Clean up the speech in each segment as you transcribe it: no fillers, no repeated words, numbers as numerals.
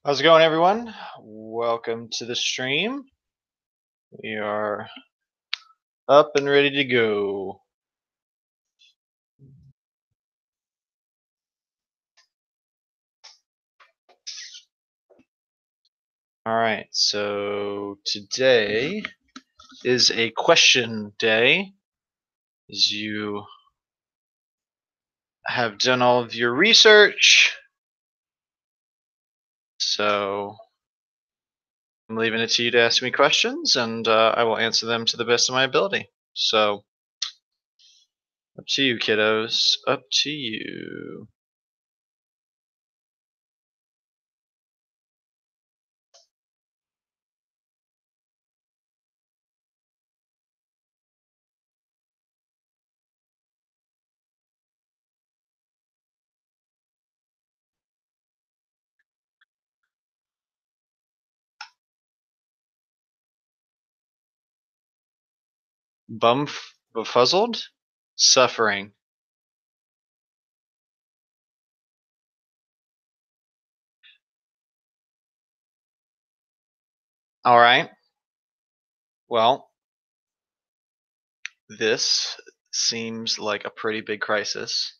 How's it going, everyone? Welcome to the stream. We are up and ready to go. All right, so today is a question day. As you have done all of your research, so I'm leaving it to you to ask me questions, and I will answer them to the best of my ability. So, up to you, kiddos. Up to you. Befuzzled? Suffering. All right. Well, this seems like a pretty big crisis.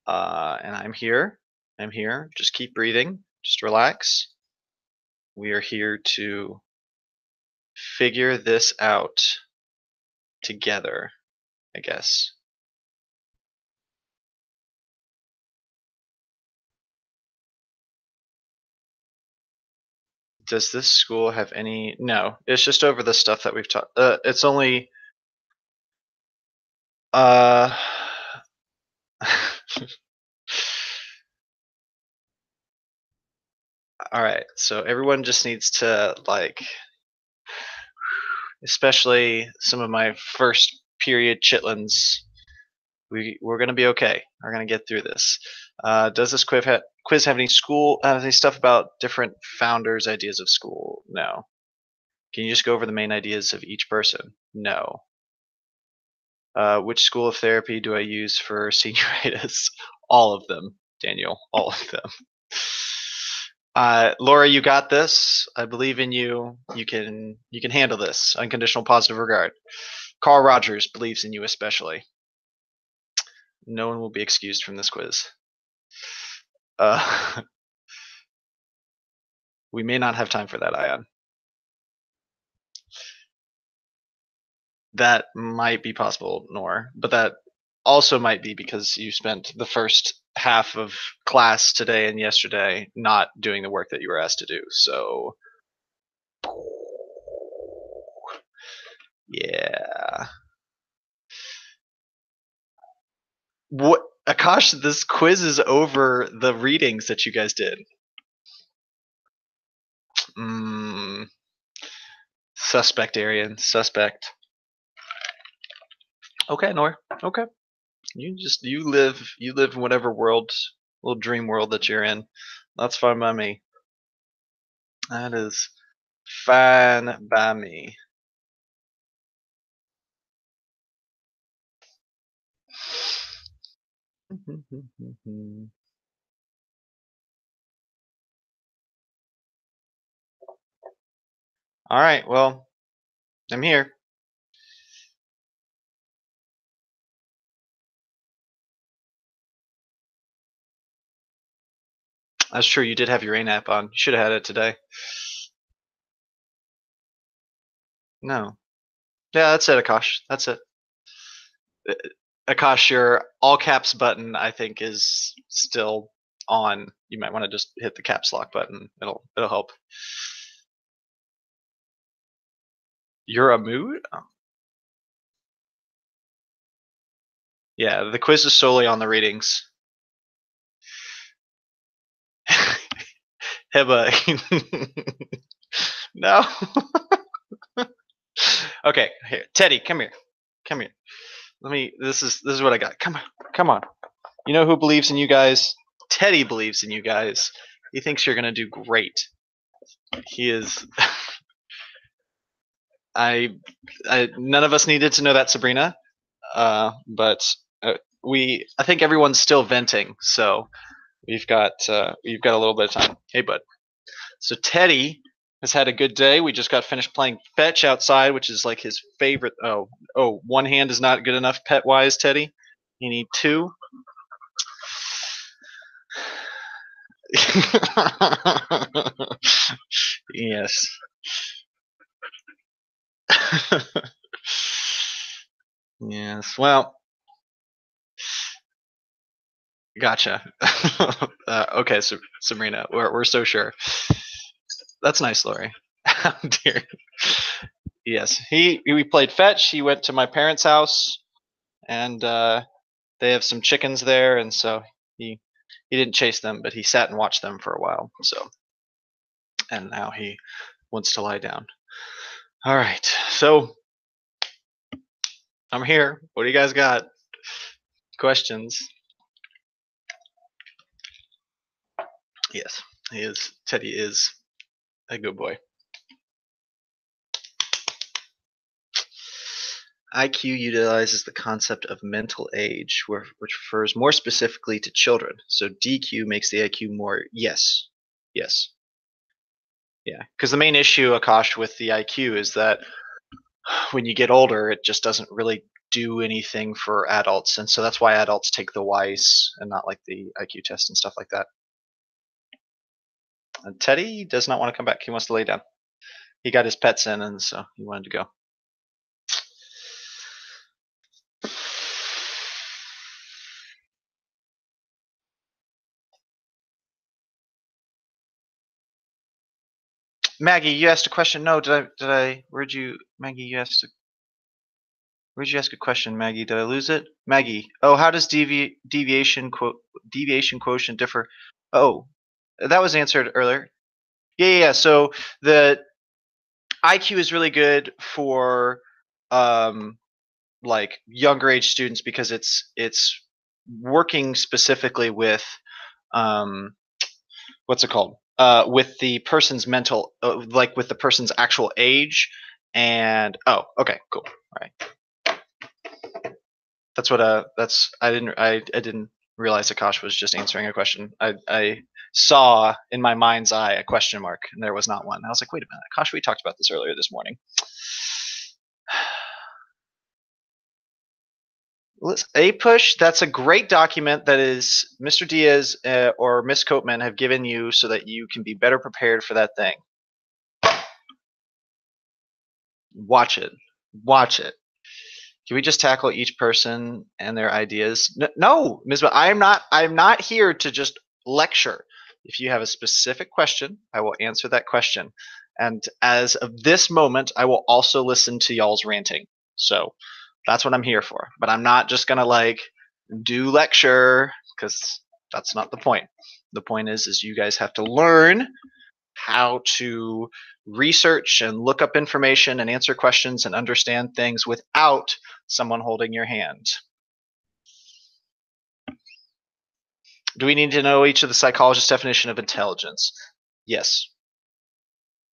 And I'm here. I'm here. Just keep breathing. Just relax. We are here to figure this out together, I guess. Does this school have any? No, it's just over the stuff that we've talked. It's only. Uh. All right. So everyone just needs to especially some of my first period chitlins. We're gonna be okay. We're gonna get through this. Does this quiz have any stuff about different founders' ideas of school? No. Can you just go over the main ideas of each person? No. Which school of therapy do I use for senioritis? All of them, Daniel. All of them. Laura, you got this. I believe in you. You can handle this. Unconditional positive regard. Carl Rogers believes in you especially. No one will be excused from this quiz. We may not have time for that, Ion. That might be possible, Nor, but that also might be because you spent the first half of class today and yesterday not doing the work that you were asked to do. So, yeah. What, Akash? This quiz is over the readings that you guys did. Suspect, Arian. Suspect. Okay, Nor. Okay. You live in whatever world, little dream world that you're in. That's fine by me. That is fine by me. All right, well, I'm here. That's true. You did have your rain app on. You should have had it today. No. Yeah, that's it, Akash. That's it. Akash, your all caps button, I think, is still on. You might want to just hit the caps lock button. It'll help. You're a mood? Oh. Yeah, the quiz is solely on the readings. Heba. No. Okay, here, Teddy, come here. Come here. This is what I got. Come on. You know who believes in you guys? Teddy believes in you guys. He thinks you're gonna do great. He is. I none of us needed to know that, Sabrina. But I think everyone's still venting, so we've got a little bit of time. Hey, bud. So Teddy has had a good day. We just got finished playing fetch outside, which is like his favorite. Oh, one hand is not good enough pet wise, Teddy. You need two. Yes. Yes. Well, gotcha. Okay, so Sabrina, we're so sure. That's nice, Laurie. Oh, dear. Yes, we played fetch. He went to my parents' house, and they have some chickens there, and so he didn't chase them, but he sat and watched them for a while. So, and now he wants to lie down. All right, so I'm here. What do you guys got? Questions? Yes, he is. Teddy is a good boy. IQ utilizes the concept of mental age, which refers more specifically to children. So DQ makes the IQ more. Yes. Yes. Yeah. Because the main issue, Akash, with the IQ is that when you get older, it just doesn't really do anything for adults. And so that's why adults take the WISE and not like the IQ test and stuff like that. And Teddy does not want to come back. He wants to lay down. He got his pets in, and so he wanted to go. Maggie, you asked a question. No, did I? Maggie? Where'd you ask a question, Maggie? Did I lose it? Maggie. Oh, how does deviation quotient differ? Oh, that was answered earlier. Yeah. So the IQ is really good for like younger age students because it's working specifically with what's it called? With the person's mental, like with the person's actual age, and okay, cool, all right. That's what I didn't realize Akash was just answering a question. I saw in my mind's eye a question mark, and there was not one. I was like, wait a minute, Akash, we talked about this earlier this morning. A push, that's a great document that is Mr. Diaz or Miss Coatman have given you so that you can be better prepared for that thing. Watch it. Watch it. Can we just tackle each person and their ideas? No, Misbah, I'm not here to just lecture. If you have a specific question, I will answer that question. And as of this moment, I will also listen to y'all's ranting. So that's what I'm here for. But I'm not just gonna like do lecture because that's not the point. The point is you guys have to learn how to research and look up information and answer questions and understand things without someone holding your hand. Do we need to know each of the psychologist's definition of intelligence? Yes.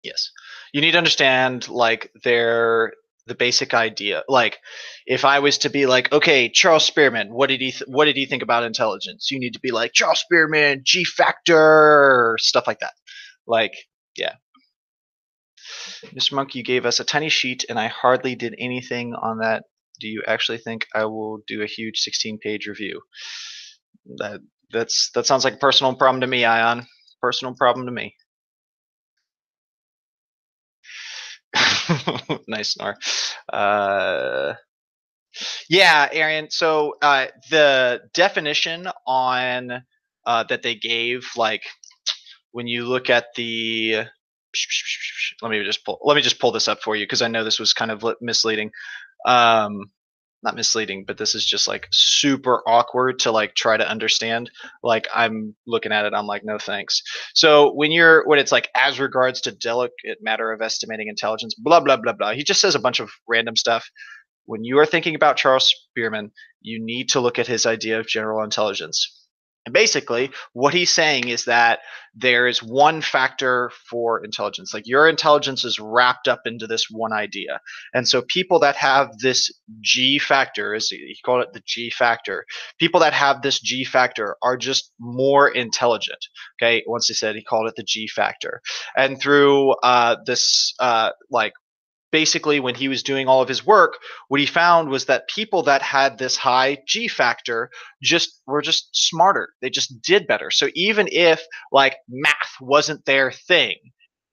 Yes. You need to understand like the basic idea. Like if I was to be like, okay, Charles Spearman, what did he think about intelligence? You need to be like Charles Spearman, G factor, stuff like that. Like, yeah. Mr. Monk, you gave us a tiny sheet and I hardly did anything on that. Do you actually think I will do a huge 16-page review? That sounds like a personal problem to me, Ion. Personal problem to me. Nice snore. Yeah, Arian. So the definition on that they gave, like when you look at the let me just pull this up for you because I know this was kind of misleading. Not misleading, but this is just like super awkward to like try to understand. Like I'm looking at it, I'm like, no thanks. So when it's like as regards to delicate matter of estimating intelligence, blah blah blah blah. He just says a bunch of random stuff. When you are thinking about Charles Spearman, you need to look at his idea of general intelligence. And basically, what he's saying is that there is one factor for intelligence. Like your intelligence is wrapped up into this one idea. And so people that have this G factor, as he called it the G factor, people that have this G factor are just more intelligent. Okay. Once he called it the G factor. And through this like basically when he was doing all of his work, what he found was that people that had this high G factor were just smarter. They just did better. So even if like math wasn't their thing,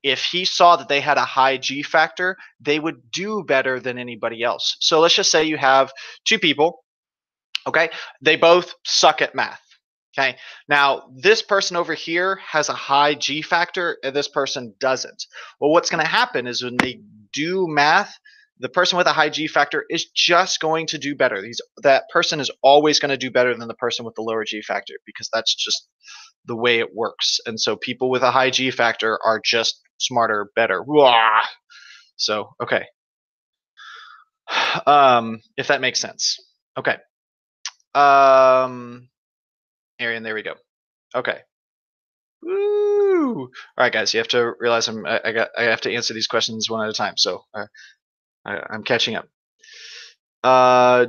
if he saw that they had a high G factor, they would do better than anybody else. So let's just say you have two people, okay? They both suck at math. Okay. Now, this person over here has a high G factor and this person doesn't. Well, what's going to happen is when they do math, the person with a high G factor is just going to do better. That person is always going to do better than the person with the lower G factor because that's just the way it works. And so people with a high G factor are just smarter, better. Wah! So, okay. If that makes sense. Okay. Arian, there we go. Okay. Woo! All right, guys. You have to realize I have to answer these questions one at a time. So I'm catching up.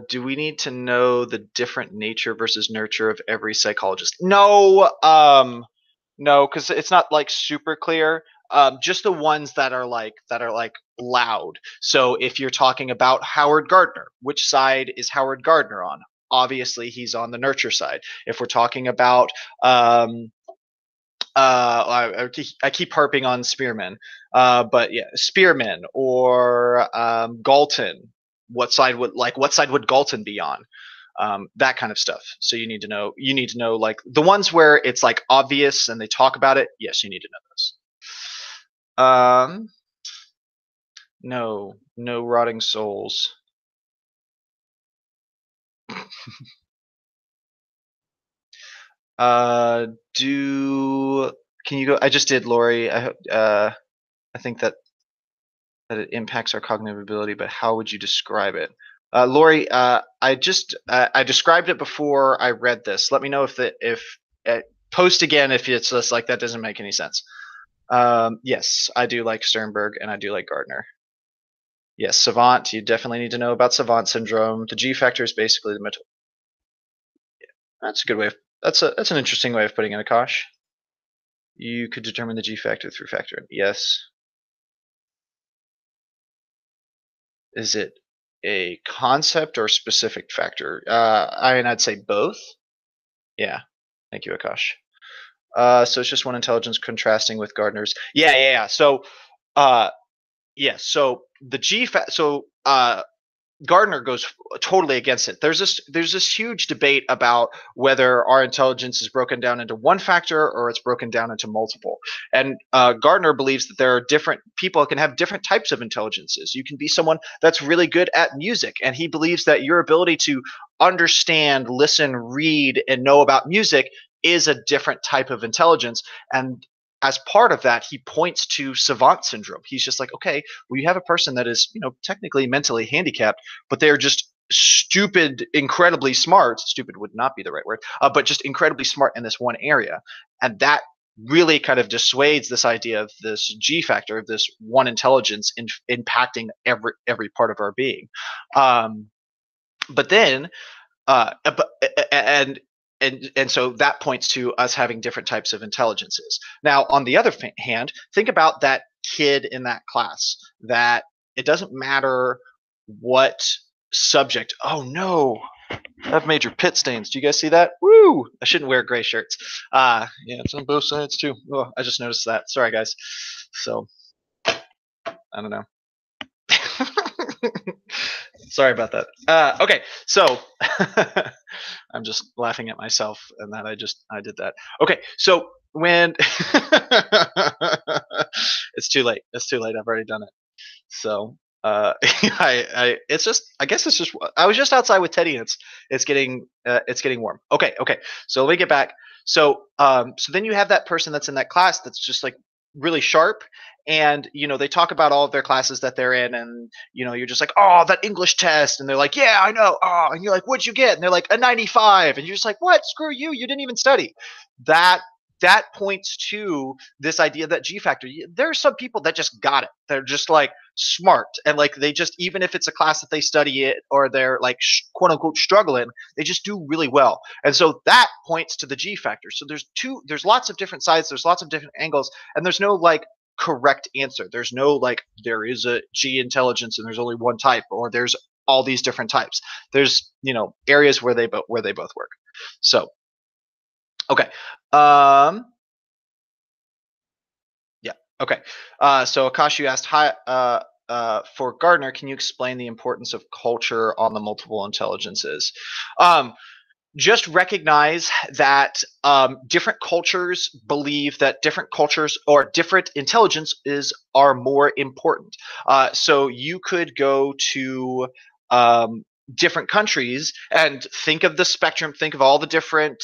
Do we need to know the different nature versus nurture of every psychologist? No. No, because it's not like super clear. Just the ones that are like loud. So if you're talking about Howard Gardner, which side is Howard Gardner on? Obviously, he's on the nurture side. If we're talking about I keep harping on Spearman, but yeah, Spearman or Galton. What side would Galton be on? That kind of stuff. So you need to know. You need to know like the ones where it's like obvious and they talk about it. Yes, you need to know those. No rotting souls. Can you go? I just did, Laurie. I think that it impacts our cognitive ability, but how would you describe it? Laurie, I described it before I read this. Let me know if post again if it's just like that doesn't make any sense. Yes, I do like Sternberg and I do like Gardner. Yes, savant. You definitely need to know about savant syndrome. The G factor is basically the mental. That's a good way of. That's an interesting way of putting it, Akash. You could determine the G factor through factoring. Yes. Is it a concept or specific factor? I'd say both. Yeah. Thank you, Akash. So it's just one intelligence contrasting with Gardner's. Yeah. So, so the Gardner goes totally against it. There's this huge debate about whether our intelligence is broken down into one factor or it's broken down into multiple. And Gardner believes that there are different people can have different types of intelligences. You can be someone that's really good at music, and he believes that your ability to understand, listen, read, and know about music is a different type of intelligence. And as part of that, he points to savant syndrome. He's just like, okay, well, you have a person that is, technically mentally handicapped, but they're just stupid, incredibly smart. Stupid would not be the right word, but just incredibly smart in this one area. And that really kind of dissuades this idea of this G factor, of this one intelligence impacting every part of our being. But then, and so that points to us having different types of intelligences. Now, on the other hand, think about that kid in that class that it doesn't matter what subject. Oh no, I've major pit stains. Do you guys see that? Woo! I shouldn't wear gray shirts. Yeah, it's on both sides too. Oh, I just noticed that. Sorry, guys. So, I don't know. Sorry about that. Okay, so I'm just laughing at myself and that I did that. Okay, so when it's too late. It's too late. I've already done it. So I guess it's just I was just outside with Teddy and it's getting warm. Okay. So let me get back. So then you have that person that's in that class that's just like really sharp, and they talk about all of their classes that they're in, and you're just like, oh, that English test, and they're like, yeah, I know. Oh, and you're like, what'd you get? And they're like, a 95, and you're just like, what? Screw you, you didn't even study. That that points to this idea that G factor. There are some people that just got it. They're just like smart, and like they just, even if it's a class that they study it, or they're like quote unquote struggling, they just do really well. And so that points to the G factor. So there's lots of different sides, there's lots of different angles, and there's no like correct answer. There's no like there is a G intelligence and there's only one type, or there's all these different types. There's areas where they both work. So okay. Um yeah. Okay. So Akash, you asked, hi, for Gardner, can you explain the importance of culture on the multiple intelligences? Um, just recognize that different cultures believe that different cultures or different intelligences are more important. So you could go to um, different countries and think of the spectrum, think of all the different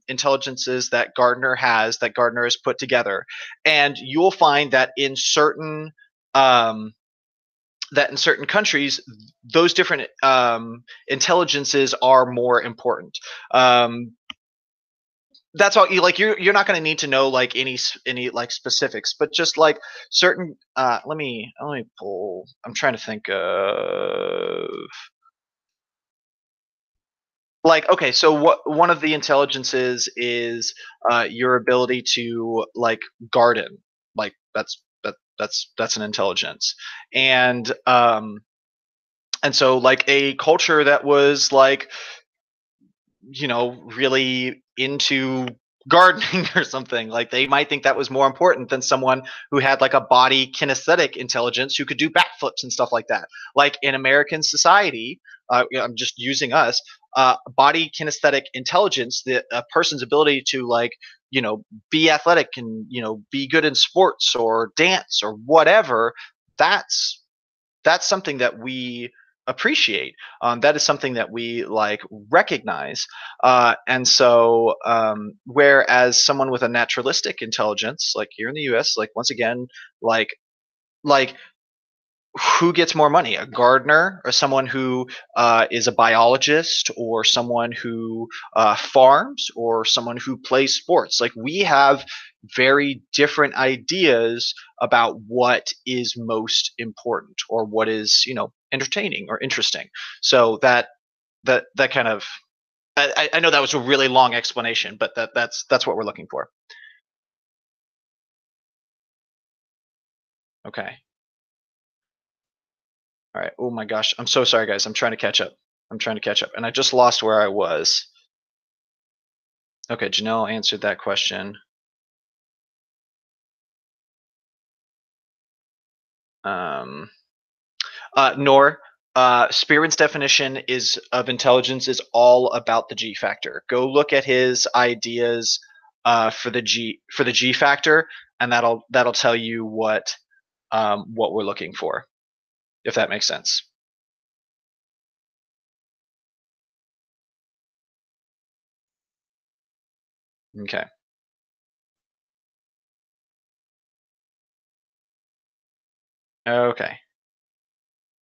intelligences that Gardner has put together, and you'll find um, that in certain countries, those different intelligences are more important. Um, that's all. You're not going to need to know like any like specifics, but just like certain. Let me pull. I'm trying to think of like, okay, so what one of the intelligences is your ability to like garden. Like that's an intelligence, and so like a culture that was like really into gardening or something, like they might think that was more important than someone who had like a body kinesthetic intelligence who could do backflips and stuff like that. Like in American society, I'm just using us, body kinesthetic intelligence, the a person's ability to like be athletic and be good in sports or dance or whatever, that's something that we appreciate. That is something that we like recognize. And so, whereas someone with a naturalistic intelligence, like here in the U.S., like once again, like like who gets more money, a gardener or someone who is a biologist, or someone who farms, or someone who plays sports? Like we have very different ideas about what is most important, or what is entertaining or interesting. So that kind of, I know that was a really long explanation, but that's what we're looking for. Okay. All right. Oh my gosh, I'm so sorry, guys. I'm trying to catch up. And I just lost where I was. Okay, Janelle answered that question. Um, Nor, Spearman's definition is of intelligence is all about the G factor. Go look at his ideas for the G factor, and that'll tell you what we're looking for, if that makes sense. Okay. Okay.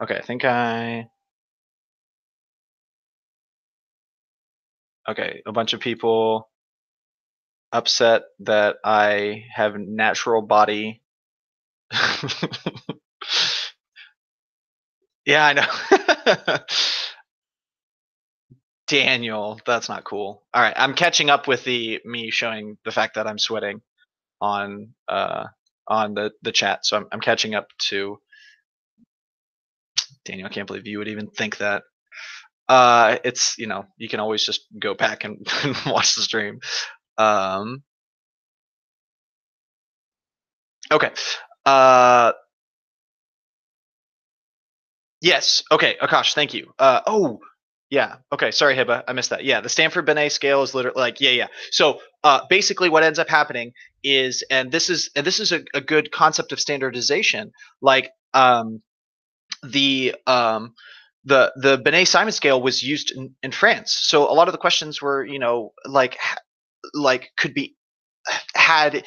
Okay. I think I. Okay. A bunch of people upset that I have natural body. Yeah, I know. Daniel, that's not cool. All right, I'm catching up with the me showing the fact that I'm sweating on the chat. So I'm catching up to Daniel. I can't believe you would even think that. It's you can always just go back and, and watch the stream. Um, okay. Uh, yes. Okay, Akash, thank you. Oh, yeah. Okay. Sorry, Hiba. I missed that. Yeah. The Stanford Binet scale is literally like, yeah, yeah. So basically what ends up happening is, and this is a good concept of standardization, like the the Binet Simon scale was used in France. So a lot of the questions were, like could be had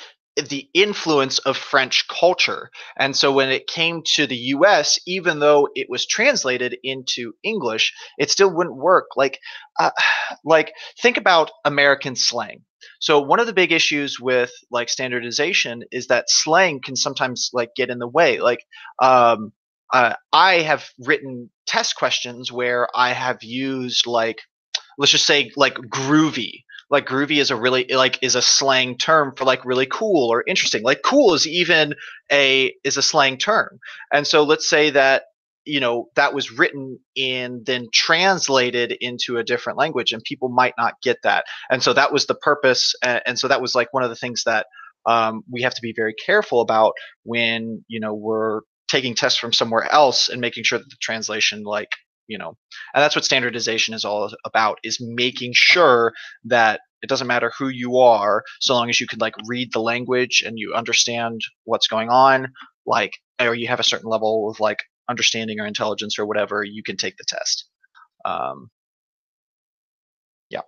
the influence of French culture. And so when it came to the US, even though it was translated into English, it still wouldn't work. Uh, like think about American slang. So one of the big issues with like standardization is that slang can sometimes like get in the way. Um, I have written test questions where I have used like, let's just say like groovy. Like groovy is a really like is a slang term for like really cool or interesting. Like cool is even a slang term. And so let's say that that was written and then translated into a different language and people might not get that. And so that was the purpose, and so that was like one of the things that we have to be very careful about when we're taking tests from somewhere else and making sure that the translation and that's what standardization is all about, is making sure that it doesn't matter who you are, so long as you can like read the language and you understand what's going on, like, or you have a certain level of like understanding or intelligence or whatever, you can take the test. um, yeah.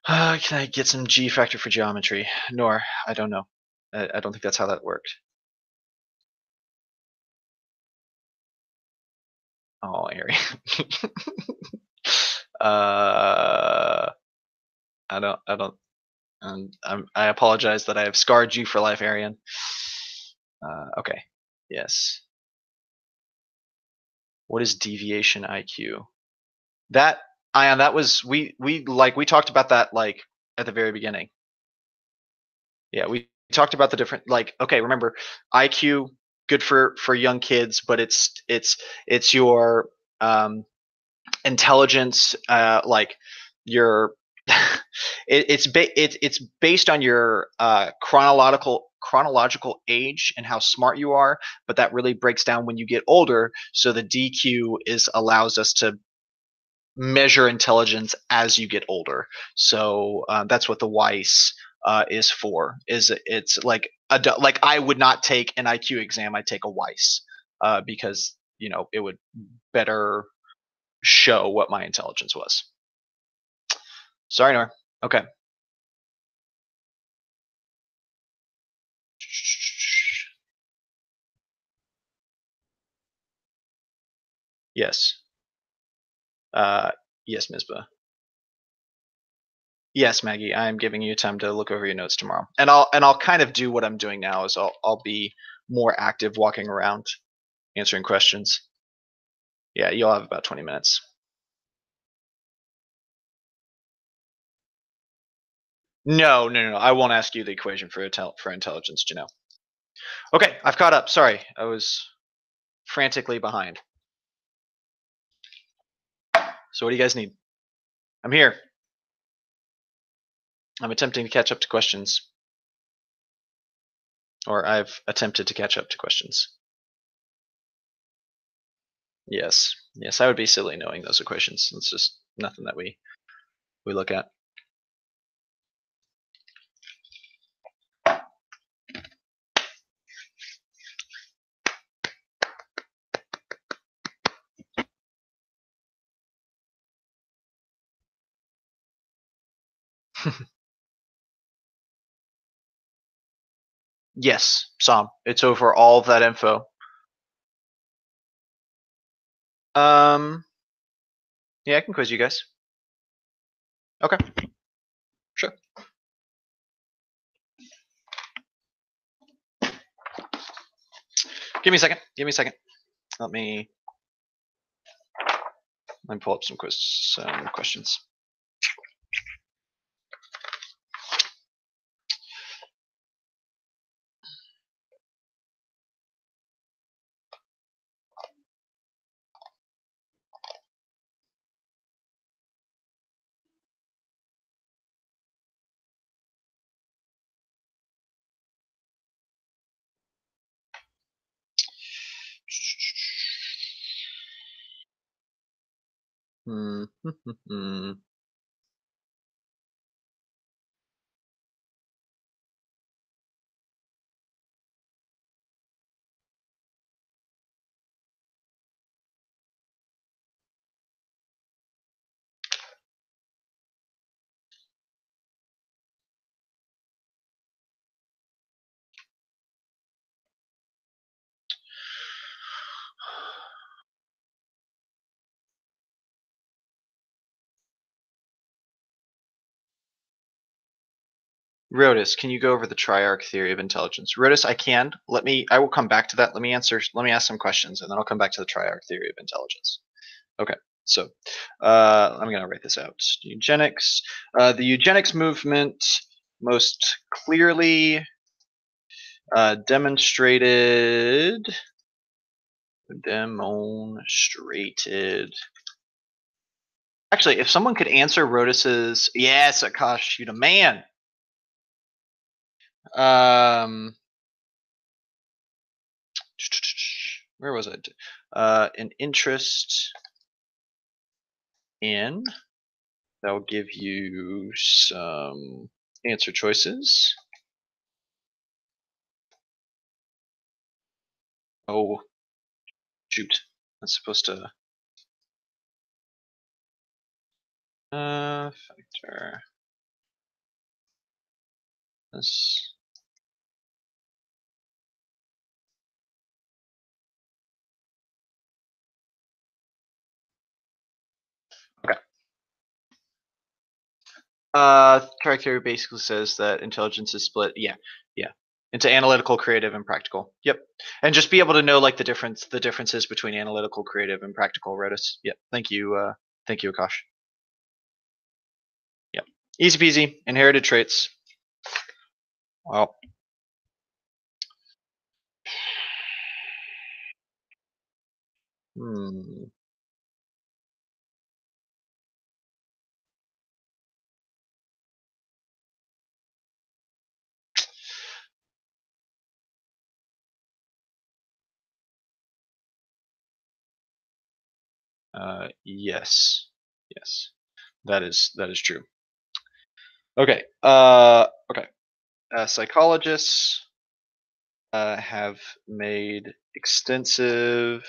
Can I get some G factor for geometry? Nor, I don't know. I don't think that's how that worked. Oh, Ari. uh, I don't. I apologize that I have scarred you for life, Arian. Okay. Yes. What is deviation IQ? That Ion, that was we talked about that like at the very beginning. Yeah, we talked about the different like okay, remember IQ good for young kids, but it's your intelligence, like your it's based on your chronological age and how smart you are, but that really breaks down when you get older. So the DQ is allows us to measure intelligence as you get older. So that's what the WICE is for. Is it's like like I would not take an IQ exam. I take a WICE because it would better show what my intelligence was. Sorry, Nor. Okay. Yes. Uh, yes, Misbah. Yes, Maggie. I am giving you time to look over your notes tomorrow, and I'll kind of do what I'm doing now. Is I'll be more active, walking around, answering questions. Yeah, you'll have about 20 minutes. No, no, no, no. I won't ask you the equation for intelligence, Janelle. Okay, I've caught up. Sorry, I was frantically behind. So what do you guys need? I'm here. I'm attempting to catch up to questions, or I've attempted to catch up to questions. Yes, yes, I would be silly knowing those equations. It's just nothing that we look at. Yes, Sam. It's over all of that info. Um, yeah, I can quiz you guys. Okay, sure. Give me a second. Give me a second. Let me pull up some questions. Hmm. Rodas, can you go over the triarch theory of intelligence? Rodas, I can. I will come back to that. Let me ask some questions, and then I'll come back to the triarch theory of intelligence. Okay, so I'm going to write this out. Eugenics. The eugenics movement most clearly demonstrated. Actually, if someone could answer Rodas's, yes, Akash, you the man. Where was it? An interest in. That will give you some answer choices. Oh, shoot. That's supposed to. Factor. This. Okay. Triarch theory basically says that intelligence is split. Yeah, into analytical, creative, and practical. Yep. And just be able to know like the differences between analytical, creative, and practical. Redis. Yep. Thank you, Akash. Yep. Easy peasy. Inherited traits. Well. Hmm. Yes. Yes. That is true. Okay. Okay. Psychologists have made extensive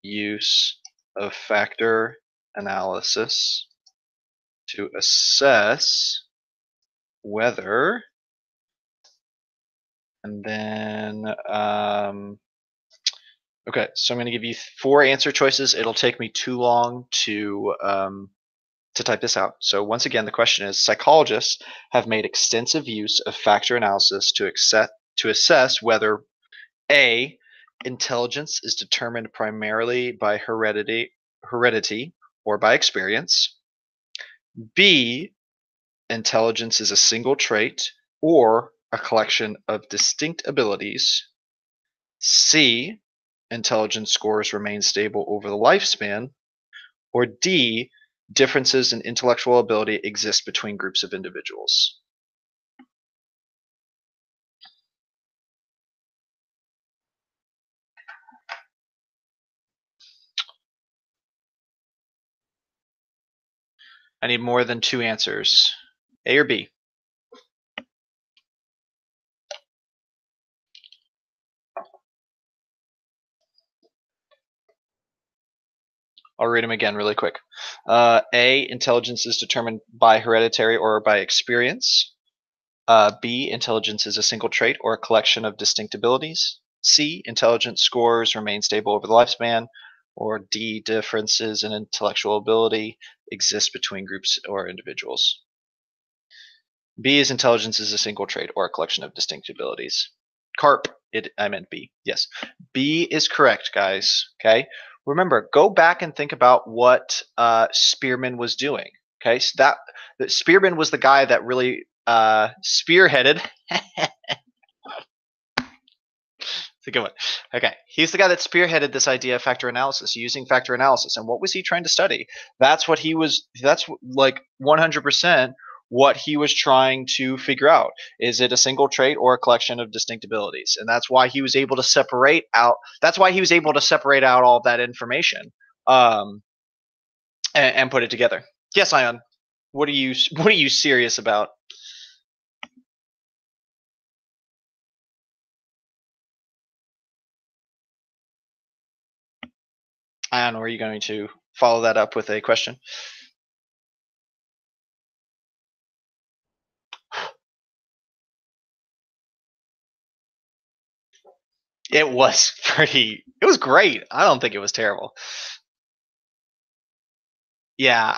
use of factor analysis to assess whether, and then okay, so I'm going to give you 4 answer choices. It'll take me too long to type this out. So once again, the question is: psychologists have made extensive use of factor analysis to assess whether A, intelligence is determined primarily by heredity or by experience. B, intelligence is a single trait or a collection of distinct abilities. C, intelligence scores remain stable over the lifespan. Or D, differences in intellectual ability exist between groups of individuals. I need more than 2 answers. A or B? I'll read them again really quick. A, intelligence is determined by hereditary or by experience. B, intelligence is a single trait or a collection of distinct abilities. C, intelligence scores remain stable over the lifespan. Or D, differences in intellectual ability exist between groups or individuals. B is intelligence is a single trait or a collection of distinct abilities. Carp, I meant B. Yes. B is correct, guys. Okay. Remember, go back and think about what Spearman was doing. Okay. So that Spearman was the guy that really spearheaded. It's a good one. Okay. He's the guy that spearheaded this idea of factor analysis, using factor analysis. And what was he trying to study? That's like 100% what he was trying to figure out. Is it a single trait or a collection of distinct abilities? And that's why he was able to separate out all of that information and put it together. Yes, Ion. What are you serious about? Ion, are you going to follow that up with a question? It was great. I don't think it was terrible. Yeah,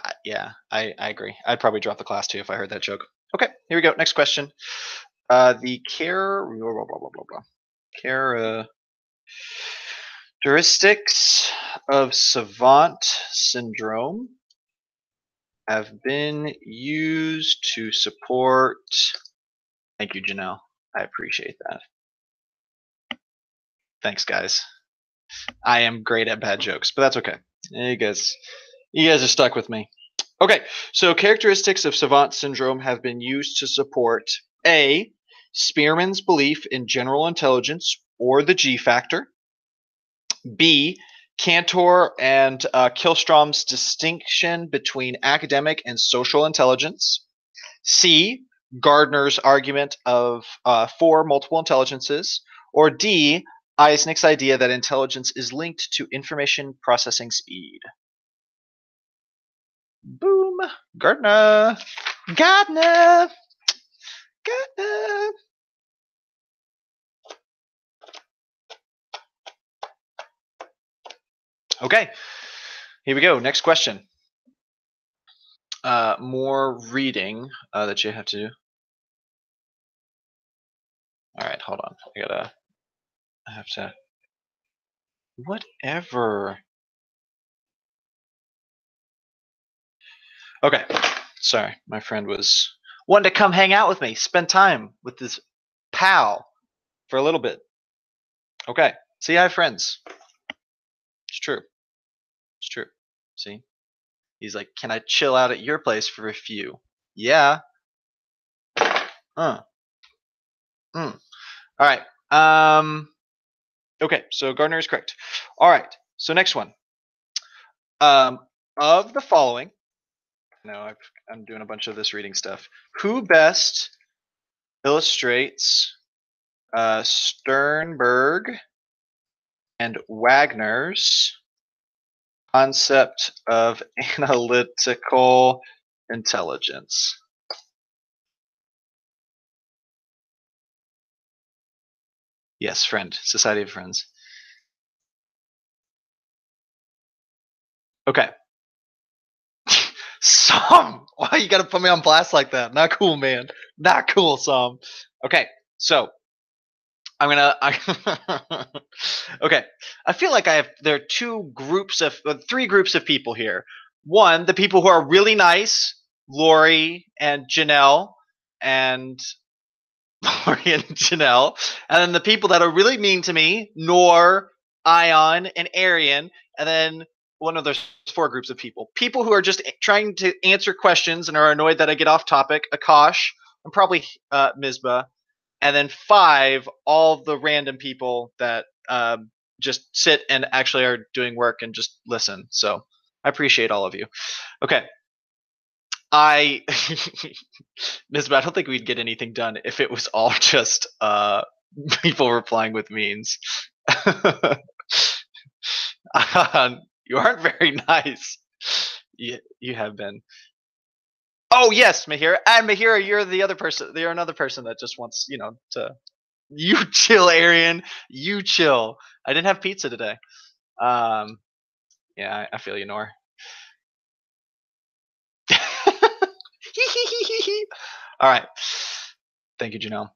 I agree. I'd probably drop the class too if I heard that joke. Okay, here we go. Next question. The characteristics of savant syndrome have been used to support. Thank you, Janelle. I appreciate that. Thanks, guys. I am great at bad jokes, but that's okay. You guys are stuck with me. Okay, so characteristics of savant syndrome have been used to support A. Spearman's belief in general intelligence or the G factor. B. Cantor and Kilstrom's distinction between academic and social intelligence. C. Gardner's argument of for multiple intelligences. Or D. Eisnick's idea that intelligence is linked to information processing speed. Boom. Gardner. Gardner. Gardner. Okay. Here we go. Next question. More reading that you have to do. All right, hold on. I have to. Whatever. Okay. Sorry, my friend was wanting to come hang out with me, spend time with this pal for a little bit. Okay. See, I have friends. It's true. It's true. See? He's like, can I chill out at your place for a few? Yeah. Mm. All right. Okay, so Gardner is correct. All right. So next one. Of the following, I'm doing a bunch of this reading stuff. Who best illustrates Sternberg and Wagner's concept of analytical intelligence? Yes, friend. Society of Friends. Okay. Sam, why you gotta put me on blast like that? Not cool, man. Not cool, Sam. Okay, so I'm gonna. Okay, I feel like there are three groups of people here. One, the people who are really nice, Laurie and Janelle, and and then the people that are really mean to me, Nor, Ion, and Arian, and then there's four groups of people. People who are just trying to answer questions and are annoyed that I get off topic, Akash, and probably Misbah, and then five, all the random people that just sit and actually are doing work and just listen. So I appreciate all of you. Okay. Misbah, I don't think we'd get anything done if it was all just people replying with means. You aren't very nice. You have been. Oh yes, Mahira. And Mahira, you're the other person. You're another person that just wants, to. You chill, Arian. You chill. I didn't have pizza today. Yeah, I feel you, Nor. All right. Thank you, Janelle.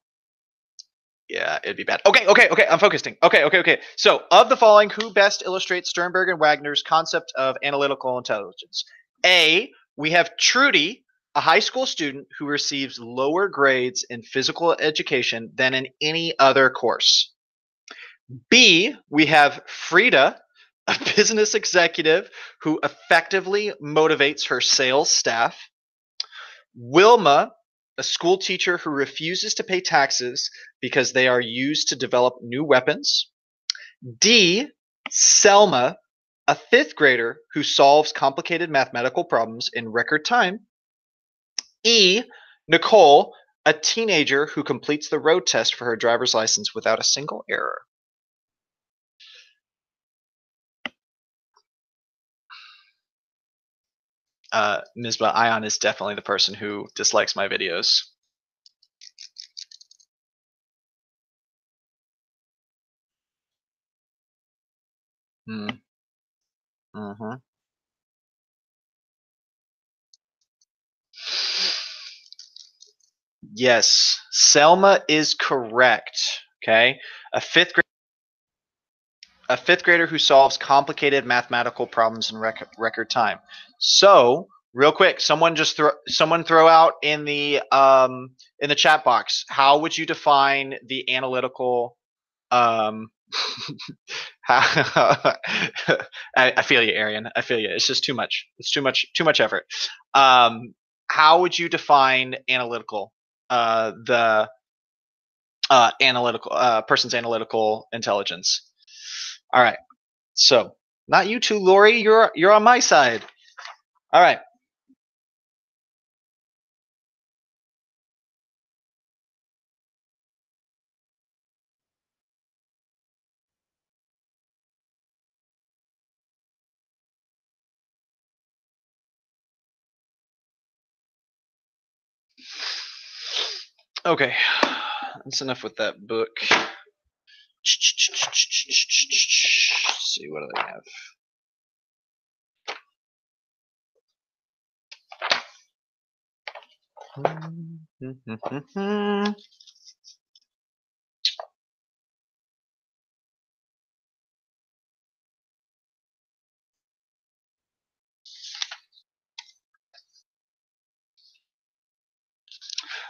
Yeah, it'd be bad. Okay. I'm focusing. Okay. So, of the following, who best illustrates Sternberg and Wagner's concept of analytical intelligence? A, we have Trudy, a high school student who receives lower grades in physical education than in any other course. B, we have Frida, a business executive who effectively motivates her sales staff. Wilma, a school teacher who refuses to pay taxes because they are used to develop new weapons. D, Selma, a fifth grader who solves complicated mathematical problems in record time. E, Nicole, a teenager who completes the road test for her driver's license without a single error. Misbah, Ion is definitely the person who dislikes my videos. Mm. Mm-hmm. Yes, Selma is correct. Okay, a fifth grader who solves complicated mathematical problems in record time. So, real quick, someone throw out in the chat box. How would you define the analytical? I feel you, Arian. I feel you. It's just too much. It's too much effort. How would you define analytical? The analytical person's analytical intelligence. All right. So, not you two, Laurie. You're on my side. All right. Okay. That's enough with that book. Let's see, what do they have?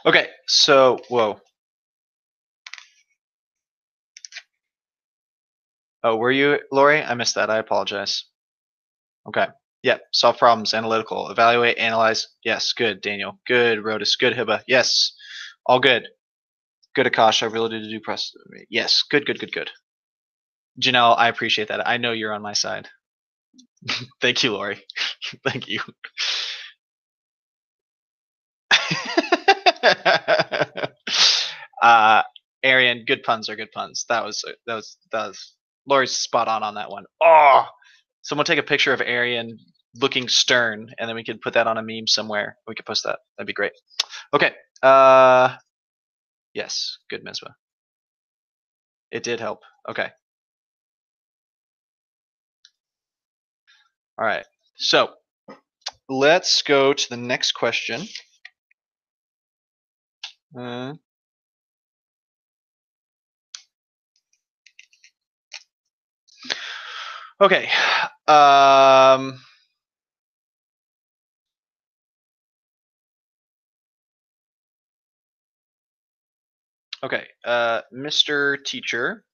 Okay, so whoa. Oh, were you, Laurie? I missed that. I apologize. Okay. Yep. Solve problems. Analytical. Evaluate. Analyze. Yes. Good, Daniel. Good, Rotus. Good, Hiba. Yes. All good. Good, Akash. Ability to do press. Yes. Good. Good. Good. Good. Janelle, I appreciate that. I know you're on my side. Thank you, Laurie. Thank you. Arian, good puns are good puns. That was Laurie's spot on that one. Oh, someone take a picture of Arian looking stern, and then we could put that on a meme somewhere. We could post that. That'd be great. Okay. Yes, good Misbah. It did help. Okay. All right. So let's go to the next question. Okay. Okay. Mr. Teacher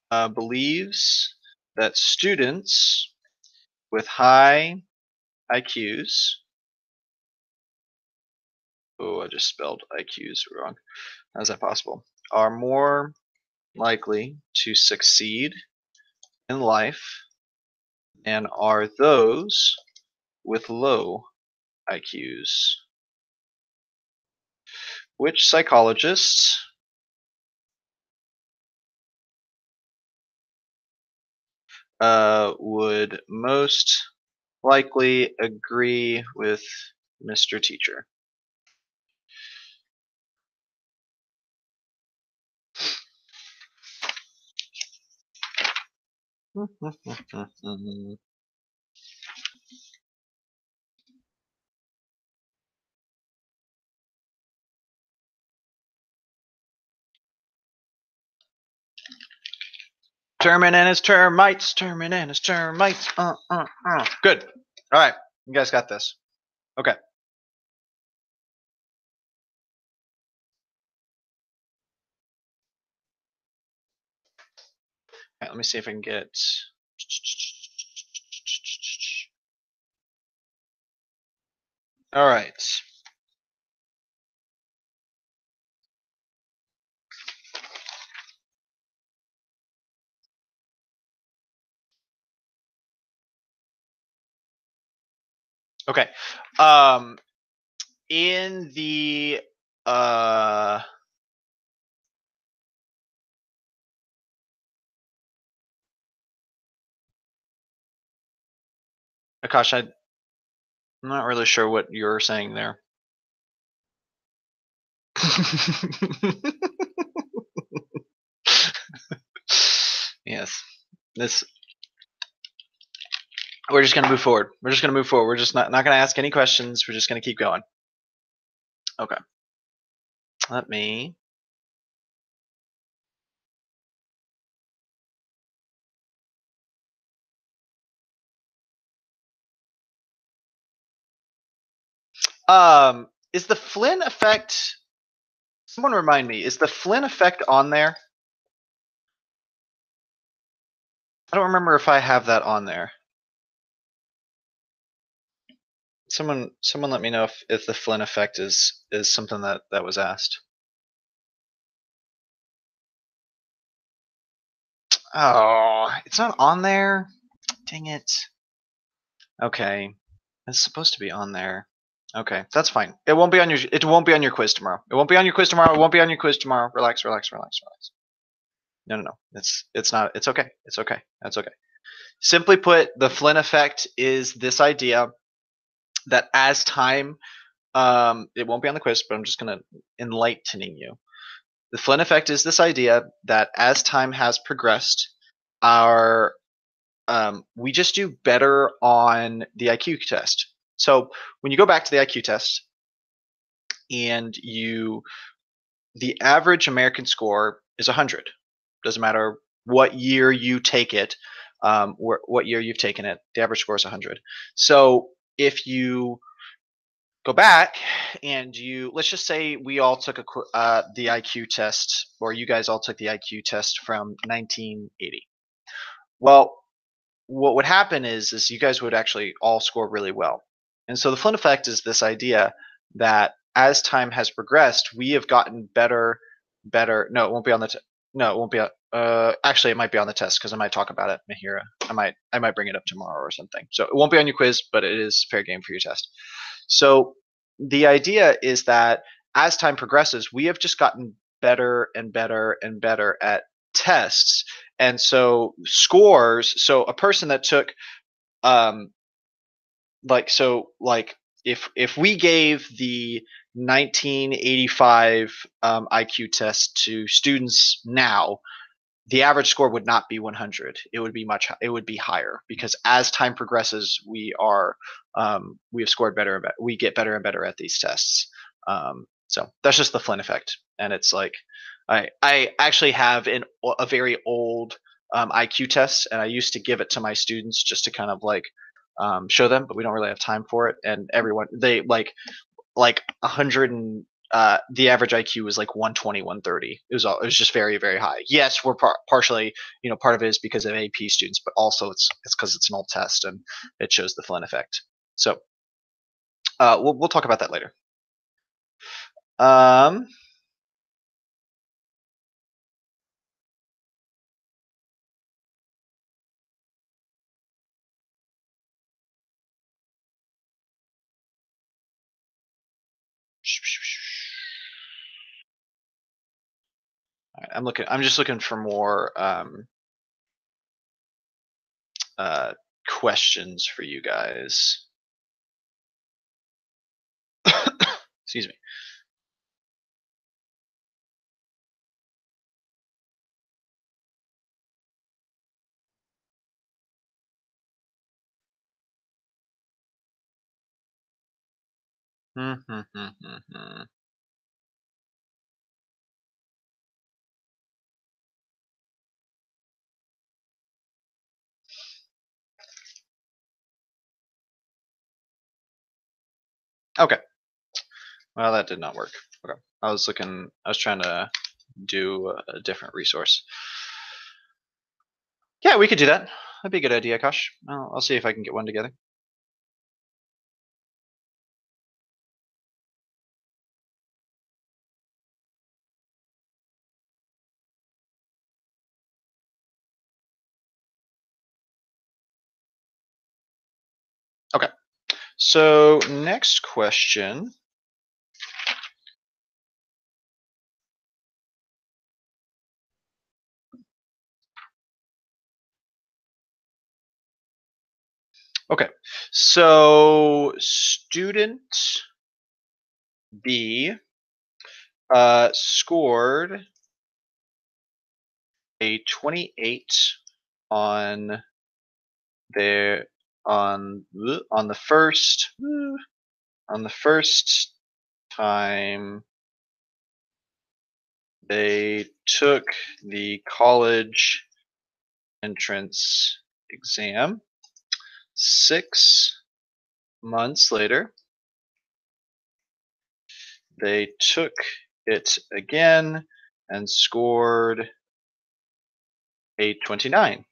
believes that students with high IQs. Oh, I just spelled IQs wrong. How is that possible? Are more likely to succeed in life and are those with low IQs. Which psychologists would most likely agree with Mr. Teacher? Termin and his termites. Termin and his termites. Good. All right. You guys got this. Okay. Right, let me see if I can get. All right. Okay. In the Akash, I'm not really sure what you're saying there. Yes. This. We're just gonna move forward. We're just gonna move forward. We're just not gonna ask any questions. We're just gonna keep going. Okay. Let me. Is the Flynn effect? Someone remind me. Is the Flynn effect on there? I don't remember if I have that on there. Someone let me know if the Flynn effect is something that was asked. Oh, it's not on there. Dang it. Okay, it's supposed to be on there. Okay, that's fine. It won't be on your. It won't be on your quiz tomorrow. It won't be on your quiz tomorrow. It won't be on your quiz tomorrow. Relax, relax, relax, relax. No, no, no. It's not. It's okay. It's okay. That's okay. Simply put, the Flynn effect is this idea that as time, it won't be on the quiz, but I'm just gonna enlightening you. The Flynn effect is this idea that as time has progressed, our we just do better on the IQ test. So when you go back to the IQ test and the average American score is 100. Doesn't matter what year you take it, what year you've taken it. The average score is 100. So if you go back and let's just say we all took the IQ test, or you guys all took the IQ test from 1980. Well, what would happen is you guys would actually all score really well. And so the Flynn effect is this idea that as time has progressed, we have gotten better. No, it won't be on the. No, it won't be. Actually, it might be on the test because I might talk about it, Mahira. I might bring it up tomorrow or something. So it won't be on your quiz, but it is fair game for your test. So the idea is that as time progresses, we have just gotten better and better and better at tests. And so scores, so a person that took um like if we gave the 1985 IQ test to students now, the average score would not be 100. It would be higher because as time progresses, we have scored better and better. We get better and better at these tests. So that's just the Flynn effect, and it's like I actually have a very old IQ test, and I used to give it to my students just to kind of like show them, but we don't really have time for it. And everyone they like 100 and the average IQ was like 120, 130. It was just very, very high. Yes, we're partially, part of it is because of AP students, but also it's because it's an old test and it shows the Flynn effect. So we'll talk about that later. Um, I'm just looking for more uh, questions for you guys. Excuse me. Okay. Well, that did not work. Okay. I was trying to do a different resource. Yeah, we could do that. That'd be a good idea, Akash. I'll see if I can get one together. Okay. So next question. Okay. So student B scored a 28 on their on the first time they took the college entrance exam. 6 months later, they took it again and scored a 29.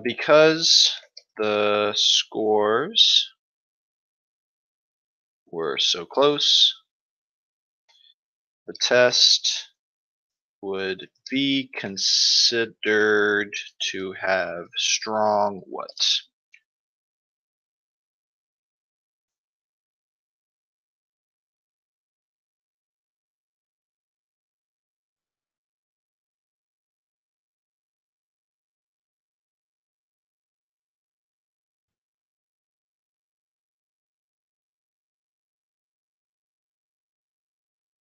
Because the scores were so close, the test would be considered to have strong what?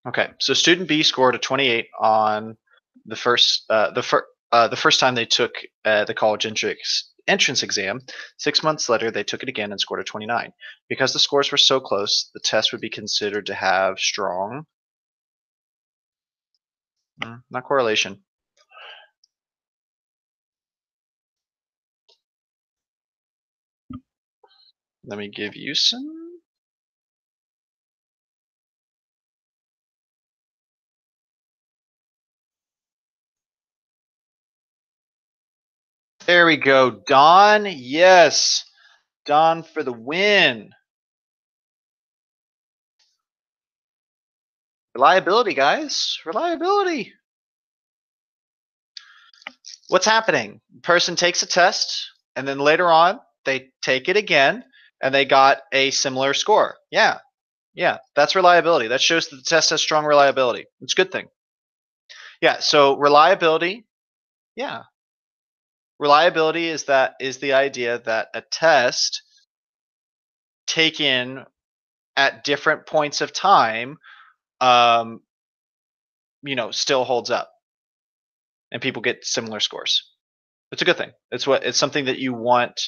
Okay, so student B scored a 28 on the first time they took the college entrance exam. 6 months later, they took it again and scored a 29. Because the scores were so close, the test would be considered to have strong, not correlation. Let me give you some. There we go, Don. Yes, Don for the win. Reliability, guys. Reliability. What's happening? Person takes a test, and then later on, they take it again, and they got a similar score. Yeah. Yeah. That's reliability. That shows that the test has strong reliability. It's a good thing. Yeah. So reliability. Yeah. Reliability is the idea that a test taken at different points of time, um, still holds up, and people get similar scores. It's a good thing. It's something that you want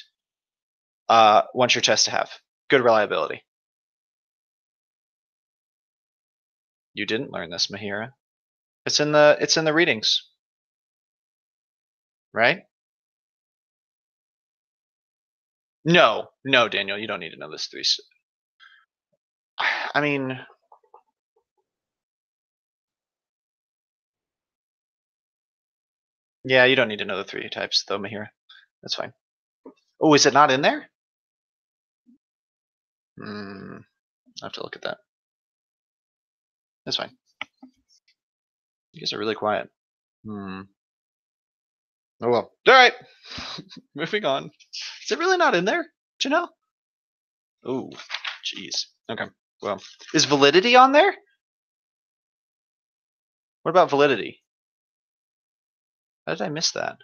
your test to have good reliability. You didn't learn this, Mahira. It's in the readings, right? No, Daniel, you don't need to know this three. I mean, yeah, you don't need to know the three types, though, Mahira. That's fine. Oh, is it not in there? I have to look at that. That's fine. You guys are really quiet. Oh well. All right. Moving on. Is it really not in there? Janelle? Oh, jeez. Okay. Well, is validity on there? What about validity? How did I miss that?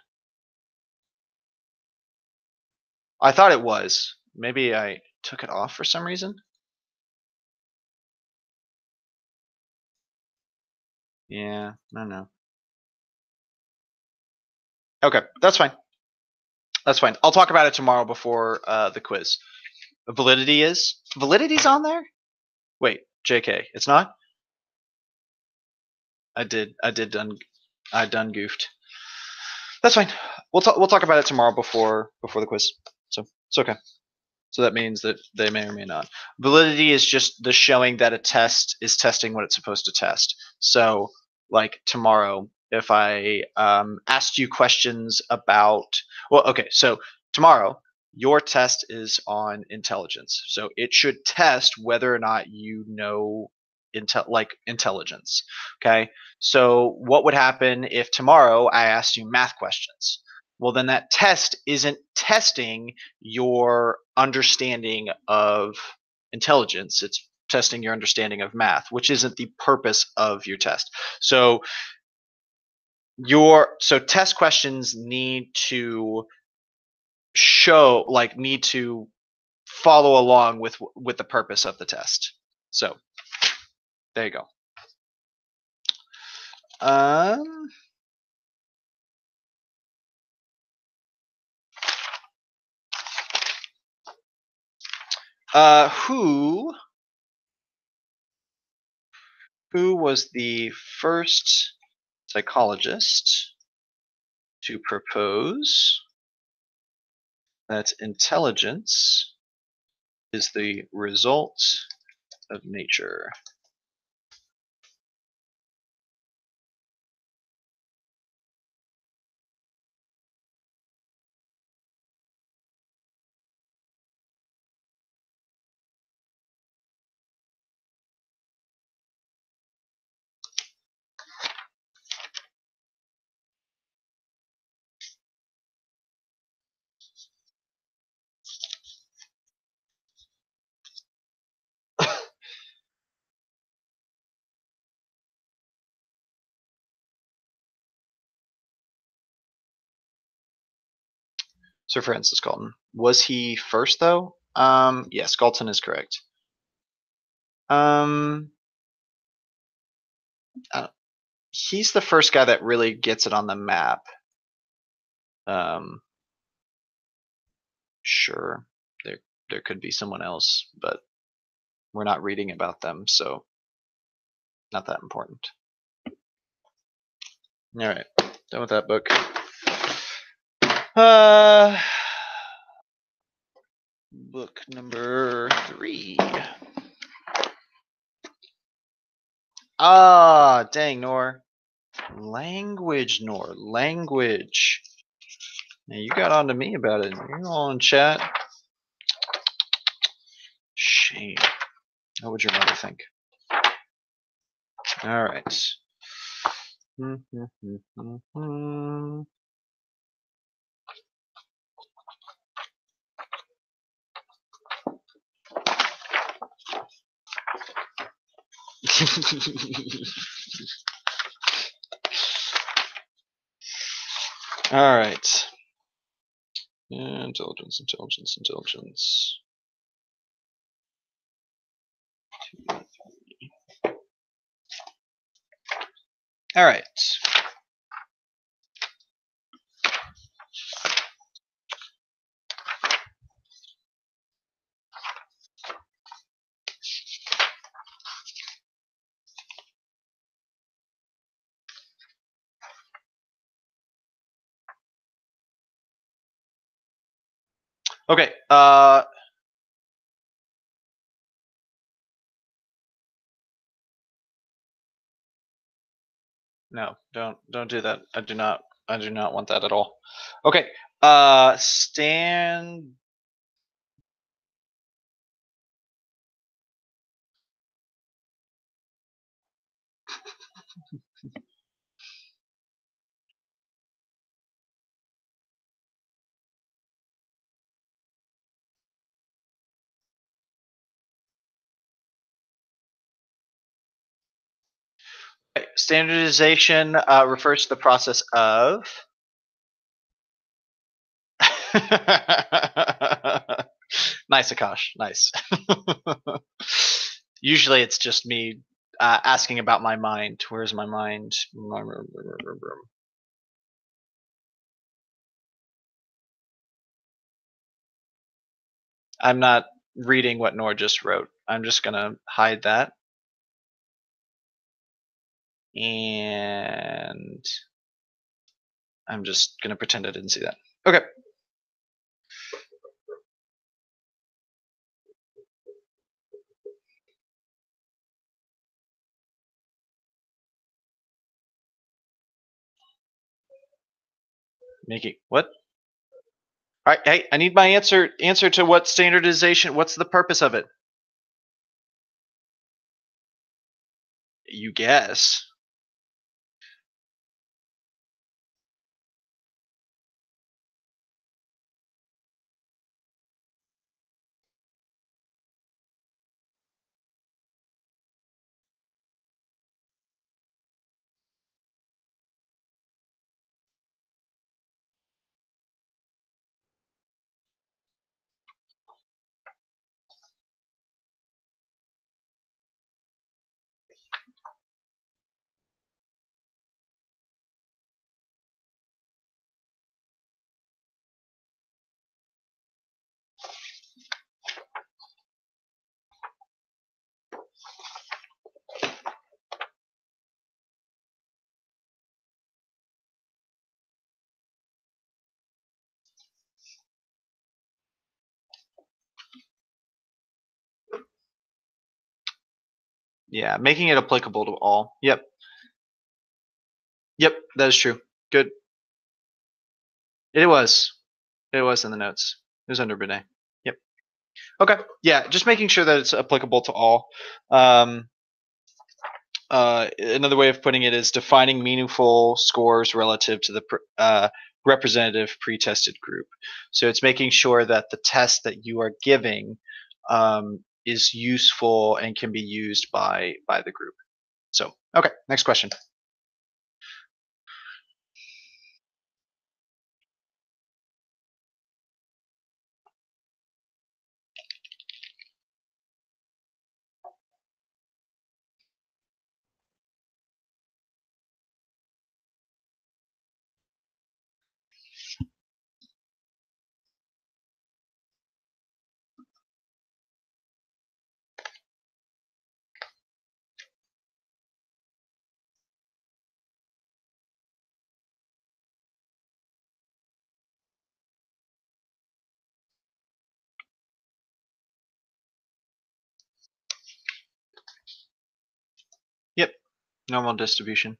I thought it was. Maybe I took it off for some reason. Yeah, I don't know. Okay, that's fine. That's fine. I'll talk about it tomorrow before the quiz. Validity's on there? Wait, JK, it's not? I done goofed. That's fine. We'll talk about it tomorrow before the quiz. So it's okay. So that means that they may or may not. Validity is just the showing that a test is testing what it's supposed to test. So, like tomorrow, if I asked you questions about, well, okay, so tomorrow, your test is on intelligence. So it should test whether or not you know intelligence. Okay, so what would happen if tomorrow I asked you math questions? Well, then that test isn't testing your understanding of intelligence. It's testing your understanding of math, which isn't the purpose of your test. So test questions need to follow along with the purpose of the test. So there you go. Who Who was the first psychologist to propose that intelligence is the result of nature? Sir Francis Galton. Was he first though? Yes, Galton is correct. Um, he's the first guy that really gets it on the map. Um, sure, there could be someone else, but we're not reading about them, so not that important. All right, done with that book. Book number 3. Ah, dang, Nor. Language, Nor. Language. Now you got on to me about it. You're all in chat. Shame. What would your mother think? All right. All right. Intelligence, intelligence, intelligence. All right. Okay. No, don't do that. I do not want that at all. Okay. Stand. Standardization refers to the process of. Nice, Akash. Nice. Usually it's just me asking about my mind. Where's my mind? I'm not reading what Nor just wrote. I'm just going to hide that. And I'm just going to pretend I didn't see that. Okay. Making what? All right, hey, I need my answer to what standardization, what's the purpose of it? You guess. Yeah, making it applicable to all. Yep. Yep, that is true. Good. It was. It was in the notes. It was under Binet. Yep. Okay. Yeah, just making sure that it's applicable to all. Um, Another way of putting it is defining meaningful scores relative to the representative pre-tested group. So it's making sure that the test that you are giving is useful and can be used by the group. So okay, next question. Yep, normal distribution.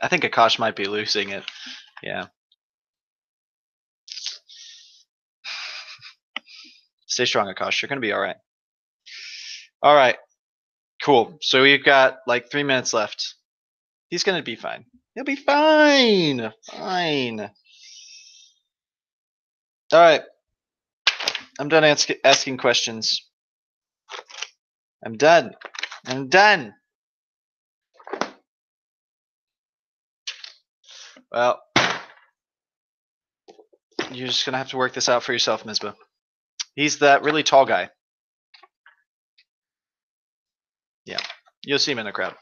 I think Akash might be losing it. Yeah. Stay strong, Akash. You're gonna be all right. All right. Cool. So we've got like 3 minutes left. He's gonna be fine. He'll be fine. Fine. All right. I'm done asking questions. I'm done. I'm done. Well, you're just gonna have to work this out for yourself, Misbah. He's that really tall guy. Yeah, you'll see him in the crowd.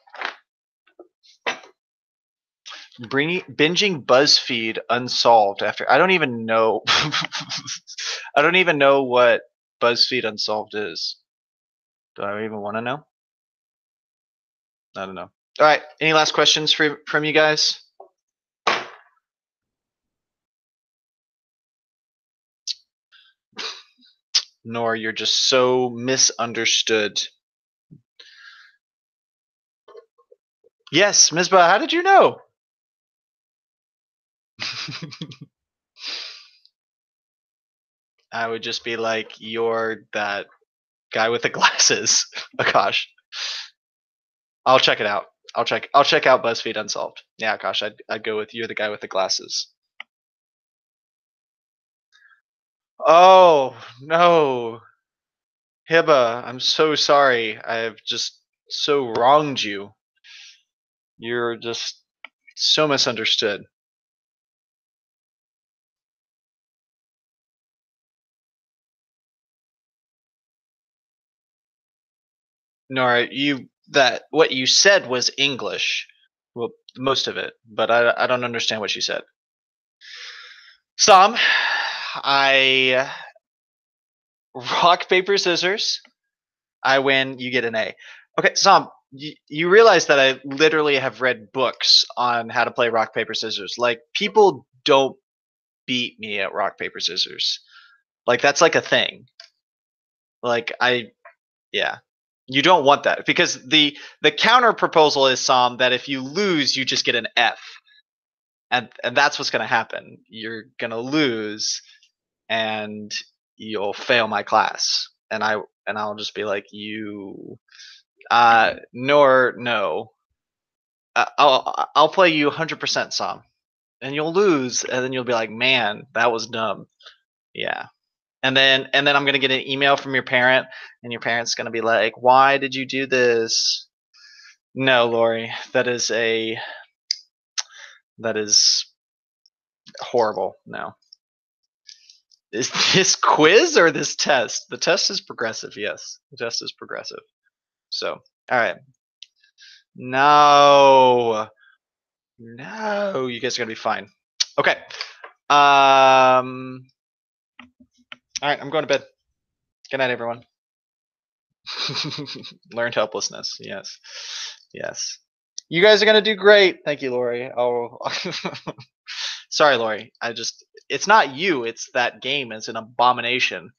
Binging BuzzFeed unsolved after I don't even know. I don't even know what BuzzFeed unsolved is. Do I even want to know? I don't know. All right. Any last questions from you guys? Nor you're just so misunderstood. Yes, Misbah, how did you know? I would just be like, you're that guy with the glasses. Akash. I'll check it out. I'll check out BuzzFeed Unsolved. Yeah, Akash, I'd go with you're the guy with the glasses. Oh no. Hiba, I'm so sorry. I've just so wronged you. You're just so misunderstood. Nora, what you said was English. Well, most of it, but I don't understand what you said. Some, I rock paper scissors. I win. You get an A. Okay, Sam, you realize that I literally have read books on how to play rock paper scissors. Like people don't beat me at rock paper scissors. Like that's like a thing. Like yeah. You don't want that because the counter proposal is Sam that if you lose, you just get an F, and that's what's going to happen. You're going to lose, and you'll fail my class, and I'll just be like you. Nor no. I'll play you 100% Sam, and you'll lose, and then you'll be like, man, that was dumb. Yeah. And then I'm gonna get an email from your parent, and your parent's gonna be like, "Why did you do this?" No, Laurie, that is horrible. No, is this quiz or this test? The test is progressive. Yes, the test is progressive. So, all right. No, no, you guys are gonna be fine. Okay. All right, I'm going to bed. Good night, everyone. Learned helplessness. Yes. Yes. You guys are going to do great. Thank you, Laurie. Oh. Sorry, Laurie. It's not you. It's that game. It's an abomination.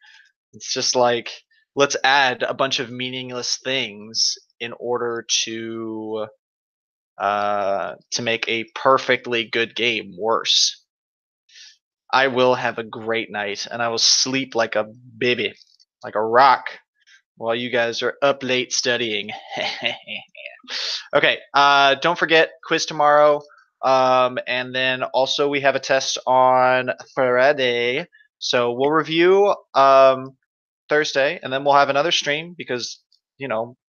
It's just like, let's add a bunch of meaningless things in order to make a perfectly good game worse. I will have a great night, and I will sleep like a baby, like a rock, while you guys are up late studying. Okay, don't forget quiz tomorrow, and then also we have a test on Friday. So we'll review Thursday, and then we'll have another stream because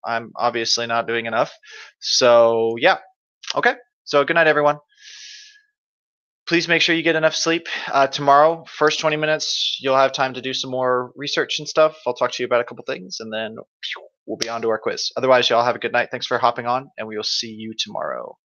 I'm obviously not doing enough. So yeah, okay. So good night, everyone. Please make sure you get enough sleep. Tomorrow, first 20 minutes, you'll have time to do some more research and stuff. I'll talk to you about a couple things, and then we'll be on to our quiz. Otherwise, y'all have a good night. Thanks for hopping on, and we will see you tomorrow.